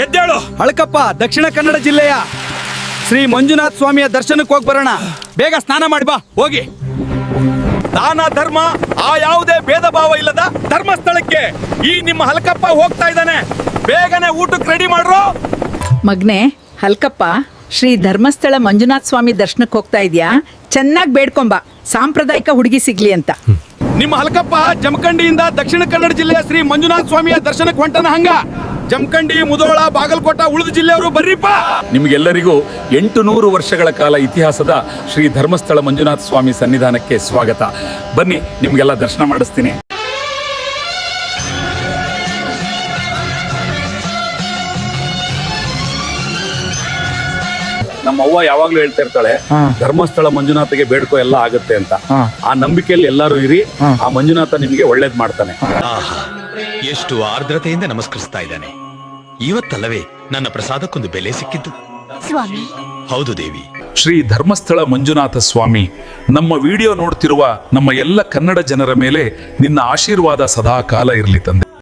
ಎದ್ದೇಳು. ಹಳಕಪ್ಪ ದಕ್ಷಿಣ ಕನ್ನಡ ಜಿಲ್ಲೆಯ ಶ್ರೀ ಮಂಜುನಾಥ ಸ್ವಾಮಿಯ ದರ್ಶನಕ್ಕೆ ಹೋಗಿ ಬರೋಣ. ಬೇಗ ಸ್ನಾನ ಮಾಡಿ ಬಾ ಹೋಗಿ. ದಾನ ಧರ್ಮ ಆ ಯಾವುದೇ ಭೇದ ಭಾವ ಇಲ್ಲದ ಧರ್ಮಸ್ಥಳಕ್ಕೆ ಈ ನಿಮ್ಮ ಹಲಕಪ್ಪ ಹೋಗ್ತಾ ಇದ್ದಾನೆ. ಬೇಗನೆ ಊಟಕ್ಕೆ ರೆಡಿ ಮಾಡ್ರು. ಮಗ್ನೆ ಹಲ್ಕಪ್ಪ, ಶ್ರೀ ಧರ್ಮಸ್ಥಳ ಮಂಜುನಾಥ ಸ್ವಾಮಿ ದರ್ಶನಕ್ಕೆ ಹೋಗ್ತಾ ಇದೆಯಾ? ಚೆನ್ನಾಗಿ ಬೇಡ್ಕೊಂಬ, ಸಾಂಪ್ರದಾಯಿಕ ಹುಡುಗಿ ಸಿಗ್ಲಿ ಅಂತ. ನಿಮ್ಮ ಹಲಕಪ್ಪ ಜಮಖಂಡಿಯಿಂದ ದಕ್ಷಿಣ ಕನ್ನಡ ಜಿಲ್ಲೆಯ ಶ್ರೀ ಮಂಜುನಾಥ ಸ್ವಾಮಿಯ ದರ್ಶನಕ್ಕೆ ಹೊಂಟನ. ಹಂಗ ಜಮಖಂಡಿ, ಮುಧೋಳ, ಬಾಗಲಕೋಟ ಉಳಿದ ಜಿಲ್ಲೆಯವರು ಬರ್ರಿಪ್ಪ. ನಿಮಗೆಲ್ಲರಿಗೂ 800 ವರ್ಷಗಳ ಕಾಲ ಇತಿಹಾಸದ ಶ್ರೀ ಧರ್ಮಸ್ಥಳ ಮಂಜುನಾಥ ಸ್ವಾಮಿ ಸನ್ನಿಧಾನಕ್ಕೆ ಸ್ವಾಗತ. ಬನ್ನಿ, ನಿಮಗೆಲ್ಲ ದರ್ಶನ ಮಾಡಿಸ್ತೀನಿ. ನಮ್ಮ ಅವ್ವ ಯಾವಾಗ್ಲೂ ಹೇಳ್ತಾ ಇರ್ತಾಳೆ, ಧರ್ಮಸ್ಥಳ ಮಂಜುನಾಥಗೆ ಬೇಡ್ಕೋ ಎಲ್ಲ ಆಗುತ್ತೆ ಅಂತ. ಆ ನಂಬಿಕೆಯಲ್ಲಿ ಎಲ್ಲರೂ ಇರಿ, ಆ ಮಂಜುನಾಥ ನಿಮಗೆ ಒಳ್ಳೇದ್ ಮಾಡ್ತಾನೆ. ಎಷ್ಟು ಆರ್ದ್ರತೆಯಿಂದ ನಮಸ್ಕರಿಸ್ತಾ ಇದ್ದಾನೆ. ಇವತ್ತಲ್ಲವೇ ನನ್ನ ಪ್ರಸಾದಕ್ಕೊಂದು ಬೆಲೆ ಸಿಕ್ಕಿದ್ದು. ಸ್ವಾಮಿ, ಹೌದು ದೇವಿ. ಶ್ರೀ ಧರ್ಮಸ್ಥಳ ಮಂಜುನಾಥ ಸ್ವಾಮಿ, ನಮ್ಮ ವಿಡಿಯೋ ನೋಡ್ತಿರುವ ನಮ್ಮ ಎಲ್ಲ ಕನ್ನಡ ಜನರ ಮೇಲೆ ನಿನ್ನ ಆಶೀರ್ವಾದ ಸದಾ ಕಾಲ ಇರಲಿ ತಂದೆ.